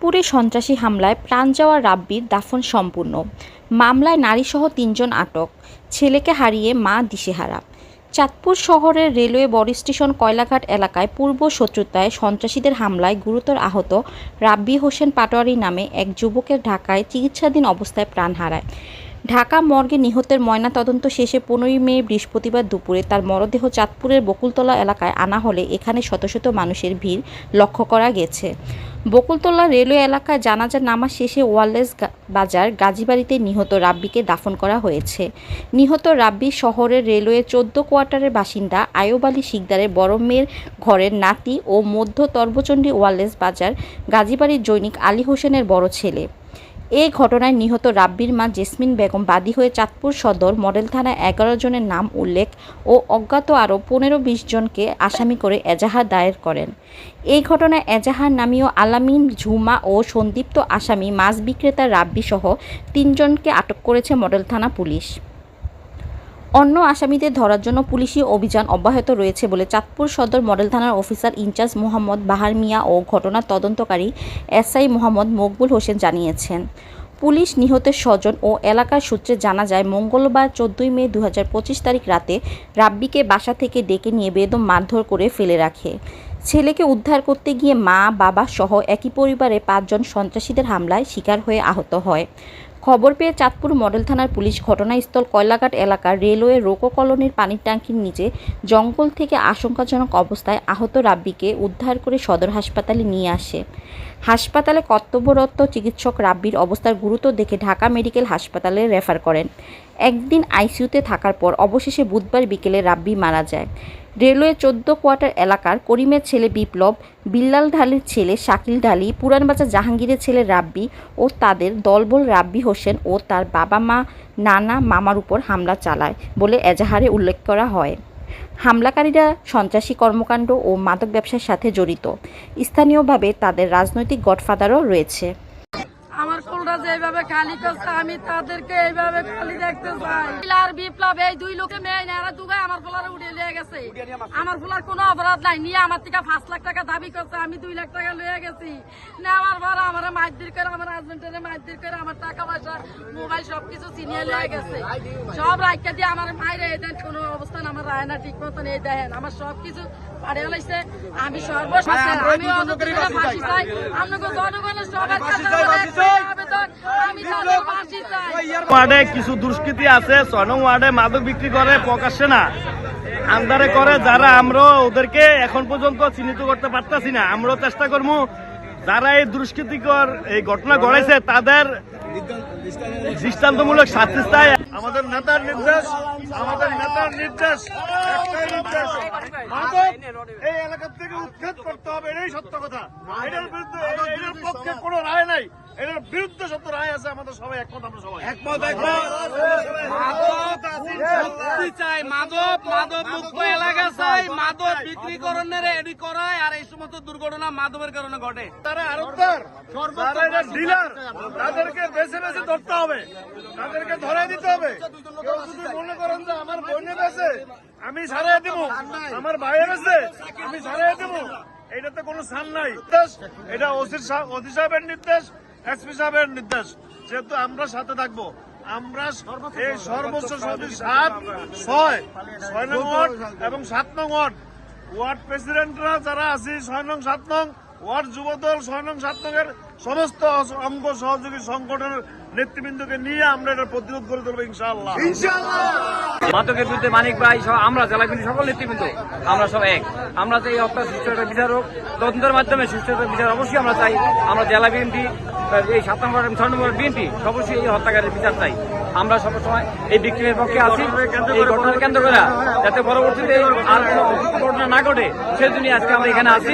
পুরে সন্ত্রাসী হামলায় প্রাণ যাওয়া রাব্বির দাফন সম্পূর্ণ। মামলায় নারীসহ ৩ জন আটক। ছেলেকে হারিয়ে মা দিশেহারা। চাঁদপুর শহরের রেলওয়ে বড় স্টেশন কয়লাঘাট এলাকায় পূর্ব শত্রুতায় সন্ত্রাসীদের হামলায় গুরুতর আহত রাব্বি হোসেন পাটোয়ারি নামে এক যুবকের ঢাকায় চিকিৎসাধীন অবস্থায় প্রাণ হারায়। ঢাকা মর্গে নিহতের ময়নাতদন্ত শেষে ১৫ মে বৃহস্পতিবার দুপুরে তার মরদেহ চাঁদপুরের বকুলতলা এলাকায় আনা হলে এখানে শত শত মানুষের ভিড় লক্ষ্য করা গেছে। বকুলতলা রেলওয়ে এলাকায় জানাজার নামাজ শেষে ওয়ারলেস বাজার গাজীবাড়িতে নিহত রাব্বিকে দাফন করা হয়েছে। নিহত রাব্বি শহরের রেলওয়ে ১৪ কোয়ার্টারের বাসিন্দা আয়ুব আলী শিকদারের বড় মেয়ের ঘরের নাতি ও মধ্য তর্বচণ্ডী ওয়ারলেস বাজার গাজীবাড়ির জৈনিক আলী হোসেনের বড় ছেলে। এই ঘটনায় নিহত রাব্বির মা জেসমিন বেগম বাদী হয়ে চাঁদপুর সদর মডেল থানায় ১১ জনের নাম উল্লেখ ও অজ্ঞাত আরও ১৫-২০ জনকে আসামি করে এজাহার দায়ের করেন। এই ঘটনায় এজাহার নামীয় আলামিন, ঝুমা ও সন্দিগ্ধ আসামি মাছ বিক্রেতা রাব্বি সহ ৩ জনকে আটক করেছে মডেল থানা পুলিশ। অন্য আসামিদের ধরার জন্য পুলিশি অভিযান অব্যাহত রয়েছে বলে চাঁদপুর সদর মডেল থানার অফিসার ইনচার্জ মোহাম্মদ বাহার মিয়া ও ঘটনার তদন্তকারী এসআই মোহাম্মদ মকবুল হোসেন জানিয়েছেন। পুলিশ নিহতের স্বজন ও এলাকার সূত্রে জানা যায়, মঙ্গলবার ১৪ মে ২০২৫ তারিখ রাতে রাব্বিকে বাসা থেকে ডেকে নিয়ে বেদম মারধর করে ফেলে রাখে। ছেলেকে উদ্ধার করতে গিয়ে মা, বাবা সহ একই পরিবারে ৫ জন সন্ত্রাসীদের হামলায় শিকার হয়ে আহত হয়। খবর পেয়ে চাঁদপুর মডেল থানার পুলিশ ঘটনাস্থল কয়লাঘাট এলাকার রেলওয়ে রোকো কলোনির পানির ট্যাঙ্কির নিচে জঙ্গল থেকে আশঙ্কাজনক অবস্থায় আহত রাব্বিকে উদ্ধার করে সদর হাসপাতালে নিয়ে আসে। হাসপাতালে কর্তব্যরত চিকিৎসক রাব্বির অবস্থার গুরুতর দেখে ঢাকা মেডিকেল হাসপাতালে রেফার করেন। একদিন আইসিইউতে থাকার পর অবশেষে বুধবার বিকেলে রাব্বি মারা যায়। রেলওয়ে ১৪ কোয়ার্টার এলাকার করিমের ছেলে বিপ্লব, বিল্লাল ঢালির ছেলে শাকিল ঢালি, পুরানবাজার জাহাঙ্গীরের ছেলে রাব্বি ও তাদের দলবল রাব্বি হোসেন ও তার বাবা মা, নানা, মামার উপর হামলা চালায় বলে এজাহারে উল্লেখ করা হয়। হামলাকারীরা সন্ত্রাসী কর্মকাণ্ড ও মাদক ব্যবসার সাথে জড়িত। স্থানীয়ভাবে তাদের রাজনৈতিক গডফাদারও রয়েছে। আমার ফুলটা যেভাবে খালি করছে আমি তাদেরকে এইভাবে খালি দেখতে চাই। আর বিপ্লব এই ২ লোকে মেয়ে নেড়া দুগায় আমার ফুলারে উড়িয়ে নিয়ে গেছে। আমার ফুলার কোনো অপরাধ নাই, নিয়ে আমার থেকে ৫ লাখ টাকা দাবি করছে। আমি 2 লাখ টাকা লয়ে গেছি। নেওয়ার পর আমার মারধর করে, আমার হাজবেন্ডের মারধর করে, আমার টাকা পয়সা, মোবাইল সবকিছু ছিনিয়ে নিয়ে গেছে। সব রাইখা দিয়ে আমার মায়ের এই দেন কোনো অবস্থান আমার রায় না ঠিক মতন। এই দেখেন আমার সবকিছু পাড়ে লাইছে। আমি সর্বশেষ আমি ফাঁসি চাই। আপনাকে জনগণের সবার কাছে ওয়ার্ডে কিছু দুষ্কৃতী আছে, ৬ নং ওয়ার্ডে মাদক বিক্রি করে প্রকাশ্যে না, আন্দারে করে, যারা আমরা ওদেরকে এখন পর্যন্ত চিহ্নিত করতে পারতাছি না। আমরাও চেষ্টা করবো যারা এই দুষ্কৃতিকর এই ঘটনা ঘটাইছে তাদের দৃষ্টান্তমূলক শাস্তি চাই। আমাদের নেতার নির্দেশ, মাদক এই এলাকা থেকে উচ্ছেদ করতে হবে, এটাই সত্য কথা। এটার বিরুদ্ধে, এটার পক্ষে কোনো রায় নাই, এটার বিরুদ্ধে সত্য রায় আছে। আমাদের সবাই একমত, আমরা সবাই একমত। চাই মাদক মুক্ত এলাকা চাই, মাদক বিক্রি করণের এডি করায়। আর এই সমস্ত দুর্ঘটনা মাদকের কারণে ঘটে। তারা আরবদার, যারা ডিলার, তাদেরকে বেছে বেছে ধরতে হবে, তাদেরকে ধরে দিতে হবে। কেউ যদি মনে করেন যে আমার বোনে বেছে আমি ছাড়াই দিব, আমার ভাইয়ের বেছে আমি ছাড়াই দিব, এটাতে কোনো স্থান নাই। এটা ওসি সাহেবের নির্দেশ, এসপি সাহেবের নির্দেশ। যেহেতু আমরা সাথে থাকবো, আমরা এই সর্বোচ্চ ৭, ৬ নং ওয়ার্ড এবং ৭ নং ওয়ার্ড প্রেসিডেন্টরা যারা আছে ৬ নং ৭ নং ওয়ার্ড যুবদল ৬ নং ৭ নং এর সমস্ত অঙ্গ সহযোগী সংগঠনের নেতৃবৃন্দকে নিয়ে আমরা এটা প্রতিরোধ করে তুলবো ইনশাআল্লাহ। মাদকের বিরুদ্ধে মানিক ভাই সহ আমরা জেলা বিএনপি সকল নেতৃবৃন্দ আমরা সব এক। আমরা চাই হত্যা সুষ্ঠু একটা বিচার হোক, তদন্তের মাধ্যমে সুষ্ঠু একটা বিচার অবশ্যই আমরা চাই। আমরা জেলা বিএনপি, এই ৭ নম্বর এবং ৬ নম্বর বিএনপি অবশ্যই এই হত্যাকারীর বিচার চাই। আমরা সবসময় এই বিক্রিমের পক্ষে আছি। এই ঘটনার কেন্দ্র করে যাতে পরবর্তীতে আর ঘটনা না ঘটে সেজন্য আজকে আমরা এখানে আছি।